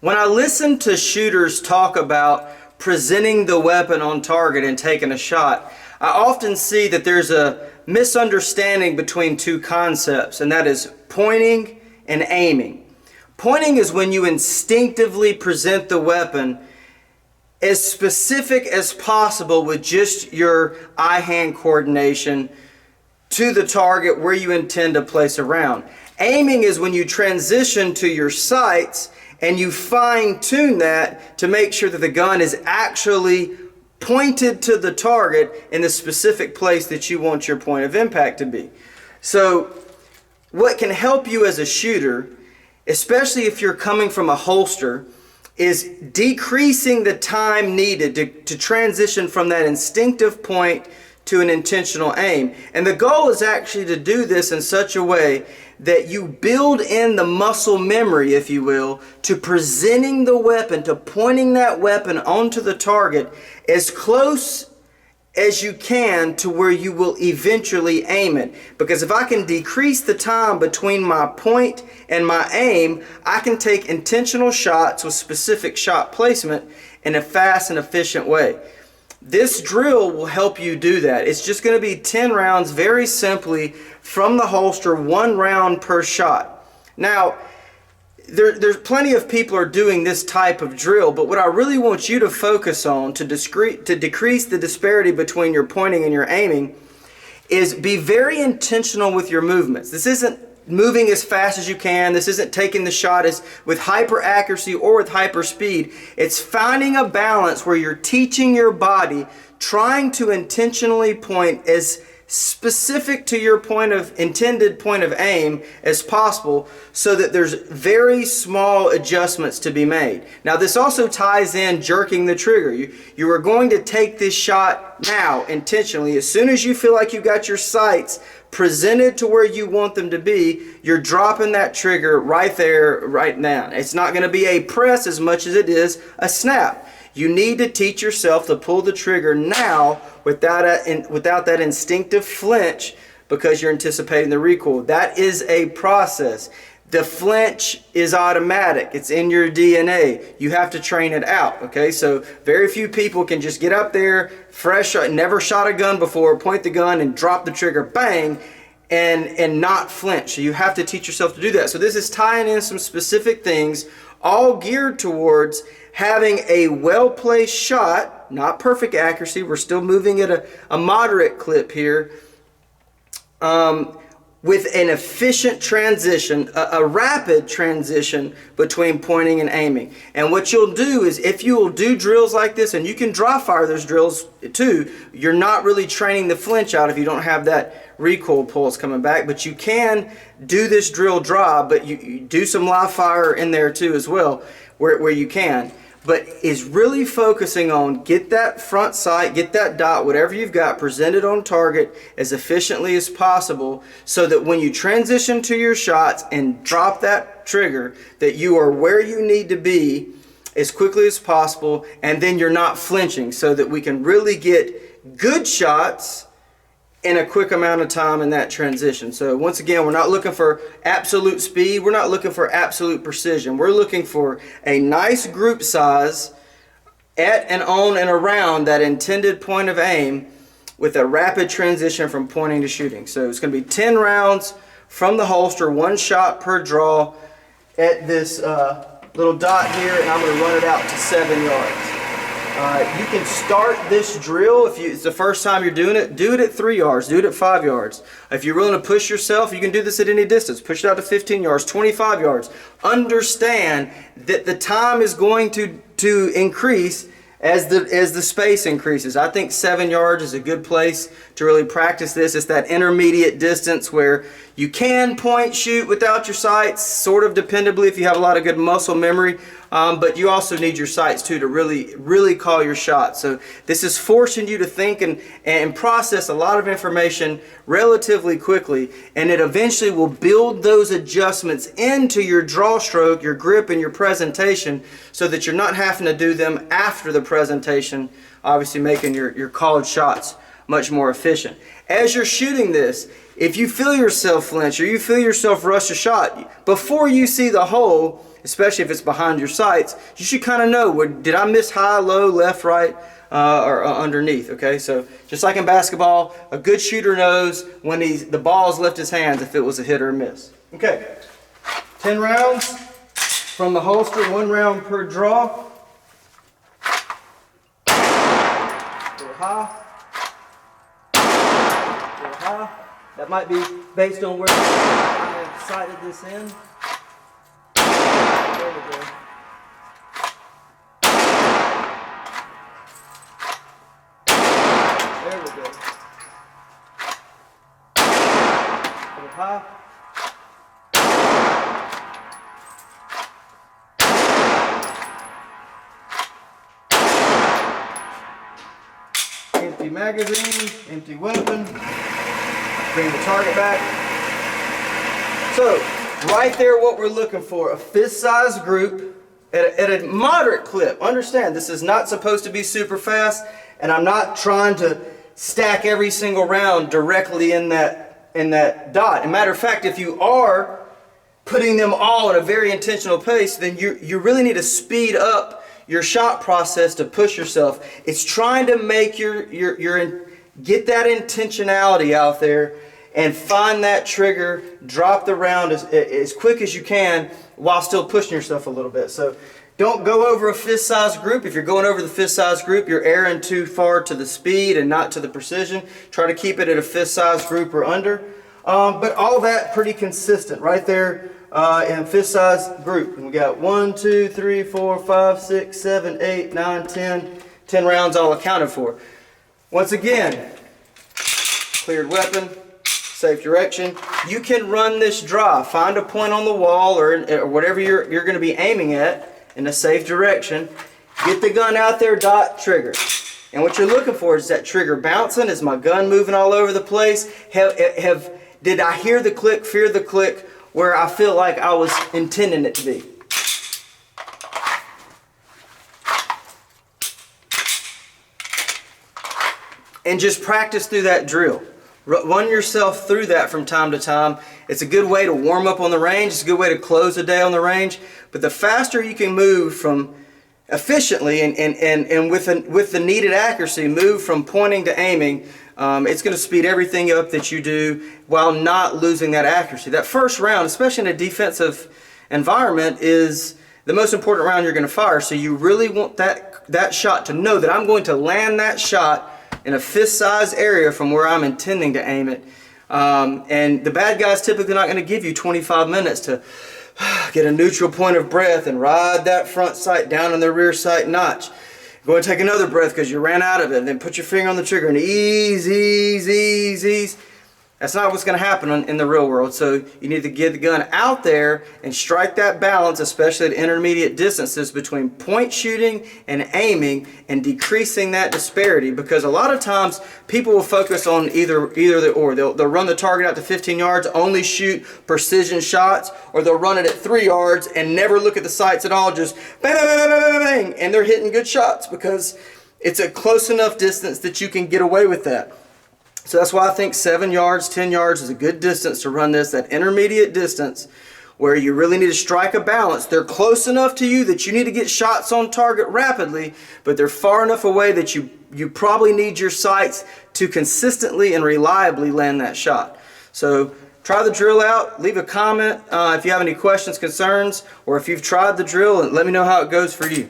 When I listen to shooters talk about presenting the weapon on target and taking a shot, I often see that there's a misunderstanding between two concepts, and that is pointing and aiming. Pointing is when you instinctively present the weapon as specific as possible with just your eye-hand coordination to the target where you intend to place a round. Aiming is when you transition to your sights and you fine-tune that to make sure that the gun is actually pointed to the target in the specific place that you want your point of impact to be. So what can help you as a shooter, especially if you're coming from a holster, is decreasing the time needed to transition from that instinctive point to an intentional aim. And the goal is actually to do this in such a way that you build in the muscle memory, if you will, to presenting the weapon, to pointing that weapon onto the target as close as you can to where you will eventually aim it. Because if I can decrease the time between my point and my aim, I can take intentional shots with specific shot placement in a fast and efficient way. This drill will help you do that. It's just going to be 10 rounds very simply from the holster, 1 round per shot. Now, there's plenty of people are doing this type of drill, but what I really want you to focus on to decrease the disparity between your pointing and your aiming is be very intentional with your movements. This isn't moving as fast as you can. This isn't taking the shot as with hyper accuracy or with hyper speed. It's finding a balance where you're teaching your body, trying to intentionally point as specific to your intended point of aim as possible, so that there's very small adjustments to be made. Now this also ties in jerking the trigger. You are going to take this shot now intentionally. As soon as you feel like you got your sights presented to where you want them to be, you're dropping that trigger right there, right now. It's not going to be a press as much as it is a snap. You need to teach yourself to pull the trigger now without that instinctive flinch, because you're anticipating the recoil. That is a process. The flinch is automatic. It's in your DNA. You have to train it out, okay? So very few people can just get up there, fresh, never shot a gun before, point the gun and drop the trigger, bang, and not flinch. So you have to teach yourself to do that. So this is tying in some specific things, all geared towards having a well-placed shot, not perfect accuracy. We're still moving at a moderate clip here, with an efficient transition, a rapid transition between pointing and aiming. And what you'll do is, if you will do drills like this, and you can dry fire those drills too, you're not really training the flinch out if you don't have that recoil pulse coming back, but you can do this drill dry, but you do some live fire in there too as well, where you can. But is really focusing on get that front sight, get that dot, whatever you've got, presented on target as efficiently as possible, so that when you transition to your shots and drop that trigger, that you are where you need to be as quickly as possible, and then you're not flinching, so that we can really get good shots in a quick amount of time in that transition. So once again, we're not looking for absolute speed. We're not looking for absolute precision. We're looking for a nice group size at and on and around that intended point of aim, with a rapid transition from pointing to shooting. So it's going to be 10 rounds from the holster, 1 shot per draw at this little dot here, and I'm going to run it out to 7 yards. You can start this drill, if it's the first time you're doing it, do it at 3 yards, do it at 5 yards. If you're willing to push yourself, you can do this at any distance. Push it out to 15 yards, 25 yards. Understand that the time is going to increase as the space increases. I think 7 yards is a good place to really practice this. It's that intermediate distance where you can point shoot without your sights, sort of dependably if you have a lot of good muscle memory, but you also need your sights too to really call your shot. So this is forcing you to think and process a lot of information relatively quickly, and it eventually will build those adjustments into your draw stroke, your grip, and your presentation, so that you're not having to do them after the presentation, obviously making your called shots much more efficient. As you're shooting this, if you feel yourself flinch or you feel yourself rush a shot, before you see the hole, especially if it's behind your sights, you should kind of know, did I miss high, low, left, right, or underneath, okay? So just like in basketball, a good shooter knows when the ball's left his hands if it was a hit or a miss. Okay, 10 rounds from the holster, 1 round per draw. Go high. Go high. That might be based on where I have sighted this in. There we go. There we go. Go high. Empty magazine, empty weapon. Bring the target back. So, right there what we're looking for, a fist-sized group at a moderate clip. Understand, this is not supposed to be super fast, and I'm not trying to stack every single round directly in that dot. As a matter of fact, if you are putting them all at a very intentional pace, then you really need to speed up your shot process to push yourself. It's trying to make get that intentionality out there and find that trigger, drop the round as quick as you can while still pushing yourself a little bit. So don't go over a fist-sized group. If you're going over the fist-sized group, you're erring too far to the speed and not to the precision. Try to keep it at a fist-sized group or under. But all that pretty consistent right there in fist-sized group. And we got 1, 2, 3, 4, 5, 6, 7, 8, 9, 10. 10 rounds all accounted for. Once again, cleared weapon, safe direction. You can run this dry. Find a point on the wall or whatever you're going to be aiming at in a safe direction. Get the gun out there, dot, trigger. And what you're looking for is that trigger bouncing. Is my gun moving all over the place? Did I hear the click, fear the click, where I feel like I was intending it to be? And just practice through that drill. Run yourself through that from time to time. It's a good way to warm up on the range. It's a good way to close the day on the range. But the faster you can move from efficiently and with the needed accuracy, move from pointing to aiming, it's going to speed everything up that you do while not losing that accuracy. That first round, especially in a defensive environment, is the most important round you're going to fire. So you really want that shot to know that I'm going to land that shot in a fist-sized area from where I'm intending to aim it. And the bad guy's typically not going to give you 25 minutes to get a neutral point of breath and ride that front sight down in the rear sight notch. Go and take another breath because you ran out of it, and then put your finger on the trigger and ease. That's not what's going to happen in the real world. So you need to get the gun out there and strike that balance, especially at intermediate distances, between point shooting and aiming, and decreasing that disparity. Because a lot of times people will focus on either the or. They'll run the target out to 15 yards, only shoot precision shots, or they'll run it at 3 yards and never look at the sights at all, just bang, bang, bang, bang, bang, bang, and they're hitting good shots because it's a close enough distance that you can get away with that. So that's why I think 7 yards, 10 yards is a good distance to run this, that intermediate distance where you really need to strike a balance. They're close enough to you that you need to get shots on target rapidly, but they're far enough away that you probably need your sights to consistently and reliably land that shot. So try the drill out. Leave a comment if you have any questions, concerns, or if you've tried the drill, and let me know how it goes for you.